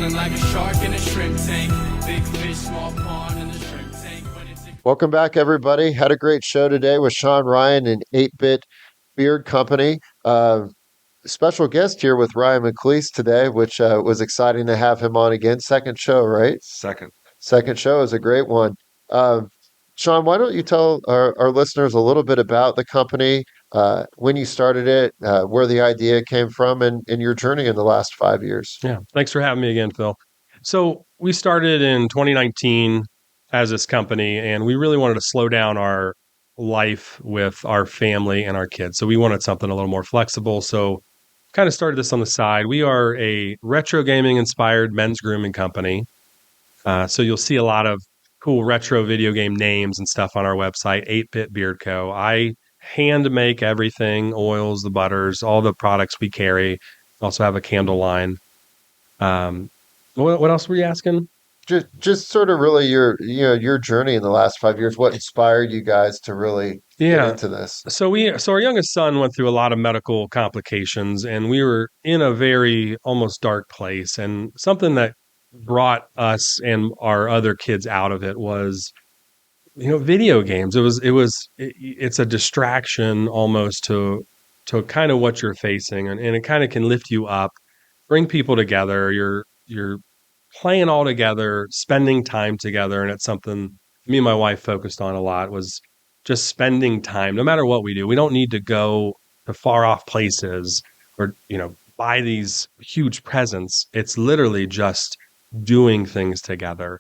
Swimming like a shark in a shrimp tank. Big fish, small pond in the shrimp tank. Welcome back, everybody. Had a great show today with Sean Ryan and 8-Bit Beard Company. Special guest here with Ryan McLeese today, which was exciting to have him on again. Second show, right? Second. Second show is a great one. Um, Sean, why don't you tell our listeners a little bit about the company, when you started it, where the idea came from, and your journey in the last 5 years? Yeah. Thanks for having me again, Phil. So we started in 2019 as this company, and we really wanted to slow down our life with our family and our kids. So we wanted something a little more flexible. So kind of started this on the side. We are a retro gaming inspired men's grooming company. So you'll see a lot of cool retro video game names and stuff on our website, 8-Bit Beard Co. I hand make everything, oils, the butters, all the products we carry. Also have a candle line. What else were you asking? Just sort of really your journey in the last 5 years. What inspired you guys to really get into this? So our youngest son went through a lot of medical complications, and we were in a very almost dark place. And something that brought us and our other kids out of it was, video games. It's a distraction almost to kind of what you're facing, and it kind of can lift you up, bring people together. You're playing all together, spending time together. And it's something me and my wife focused on a lot, was just spending time. No matter what we do, we don't need to go to far off places or, buy these huge presents. It's literally just doing things together.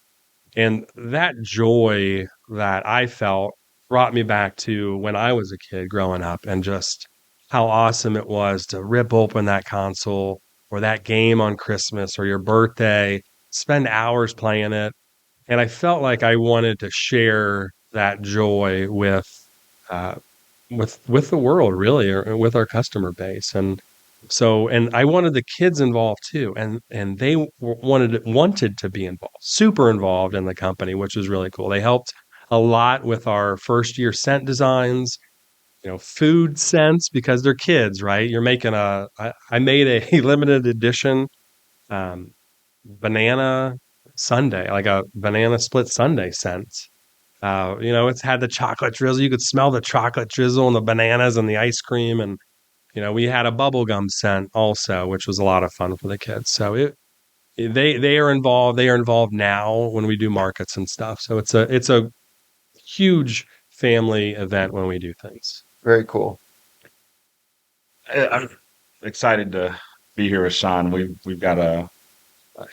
And that joy that I felt brought me back to when I was a kid growing up, and just how awesome it was to rip open that console or that game on Christmas or your birthday, spend hours playing it. And I felt like I wanted to share that joy with the world, really, or with our customer base. And I wanted the kids involved too, and they wanted to be involved, super involved in the company, which was really cool. They helped a lot with our first year scent designs, food scents, because they're kids, right? You're making I made a limited edition banana sundae, like a banana split sundae scent. It's had the chocolate drizzle. You could smell the chocolate drizzle and the bananas and the ice cream. And, we had a bubblegum scent also, which was a lot of fun for the kids. So they are involved. They are involved now when we do markets and stuff. So it's a huge family event when we do things. Very cool. I'm excited to be here with Sean. We've got a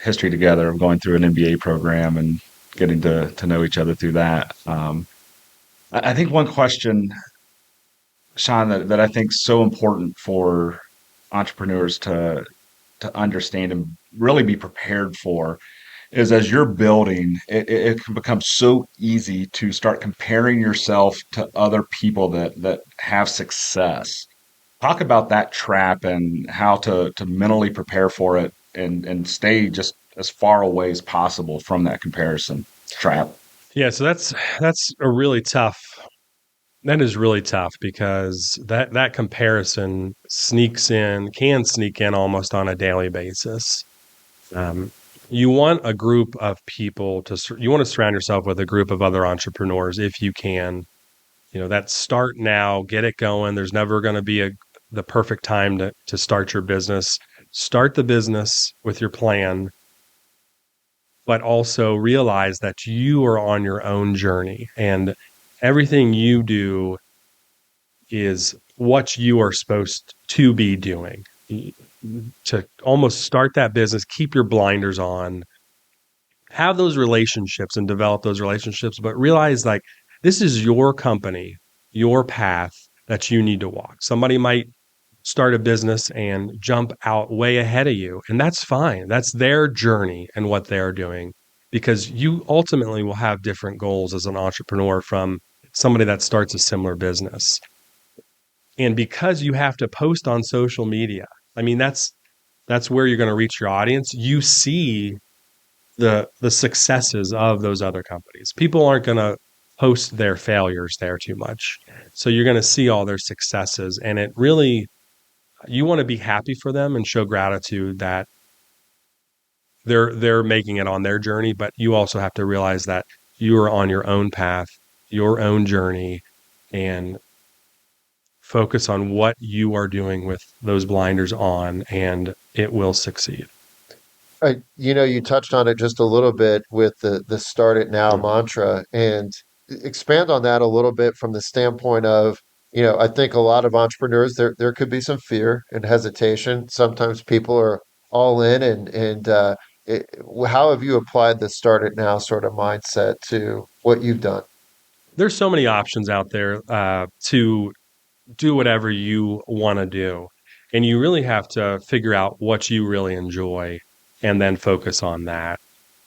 history together of going through an MBA program and getting to know each other through that. I think one question, Sean, that I think is so important for entrepreneurs to understand and really be prepared for is, as you're building, it can become so easy to start comparing yourself to other people that have success. Talk about that trap and how to mentally prepare for it and stay just as far away as possible from that comparison trap. Yeah, so that's a really tough. That is really tough, because that comparison can sneak in almost on a daily basis. You want a group of people you want to surround yourself with a group of other entrepreneurs if you can. That start now, get it going. There's never going to be the perfect time to start your business. Start the business with your plan, but also realize that you are on your own journey, and everything you do is what you are supposed to be doing. To almost start that business, keep your blinders on, have those relationships and develop those relationships, but realize, like, this is your company, your path that you need to walk. Somebody might start a business and jump out way ahead of you, and that's fine. That's their journey and what they're doing, because you ultimately will have different goals as an entrepreneur from somebody that starts a similar business. And because you have to post on social media, I mean, that's where you're going to reach your audience. You see the successes of those other companies. People aren't going to post their failures there too much. So you're going to see all their successes, and it really, you want to be happy for them and show gratitude that they're making it on their journey, but you also have to realize that you are on your own path, your own journey, and focus on what you are doing with those blinders on, and it will succeed. You touched on it just a little bit with the start it now Yeah. mantra, and expand on that a little bit from the standpoint of, I think a lot of entrepreneurs, there could be some fear and hesitation. Sometimes people are all in, and how have you applied the start it now sort of mindset to what you've done? There's so many options out there to do whatever you want to do. And you really have to figure out what you really enjoy and then focus on that.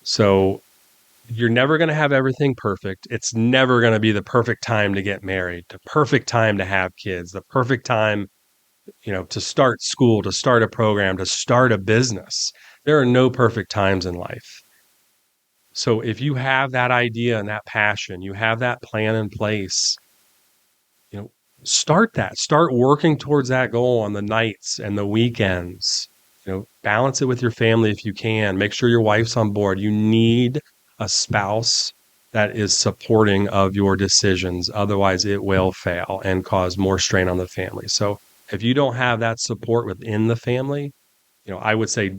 So you're never going to have everything perfect. It's never going to be the perfect time to get married, the perfect time to have kids, the perfect time, to start school, to start a program, to start a business. There are no perfect times in life. So if you have that idea and that passion, you have that plan in place, you know, start working towards that goal on the nights and the weekends. Balance it with your family if you can. Make sure your wife's on board. You need a spouse that is supporting of your decisions. Otherwise, it will fail and cause more strain on the family. So if you don't have that support within the family, I would say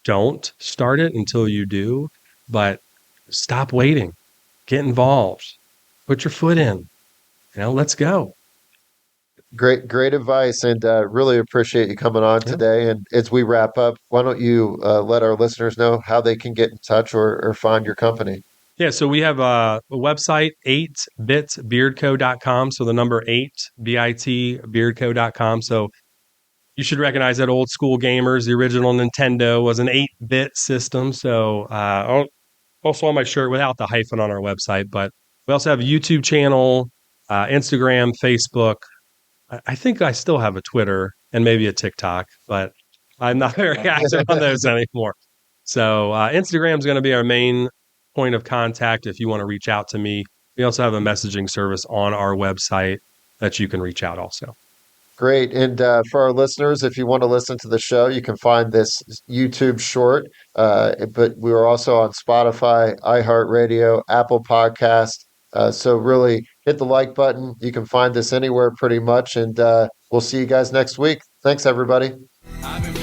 don't start it until you do, but stop waiting. Get involved. Put your foot in. Let's go. Great advice, and really appreciate you coming on Yeah. today. And as we wrap up, why don't you let our listeners know how they can get in touch or find your company? Yeah, so we have a website, 8bitbeardco.com. So the number 8, BIT, beardco.com. So you should recognize that old school gamers. The original Nintendo was an 8-bit system. So also on my shirt without the hyphen on our website. But we also have a YouTube channel, Instagram, Facebook. I think I still have a Twitter and maybe a TikTok, but I'm not very active on those anymore. So Instagram is going to be our main point of contact if you want to reach out to me. We also have a messaging service on our website that you can reach out also. Great. And for our listeners, if you want to listen to the show, you can find this YouTube short. But we are also on Spotify, iHeartRadio, Apple Podcast. So really hit the like button. You can find this anywhere pretty much. And we'll see you guys next week. Thanks, everybody. I've been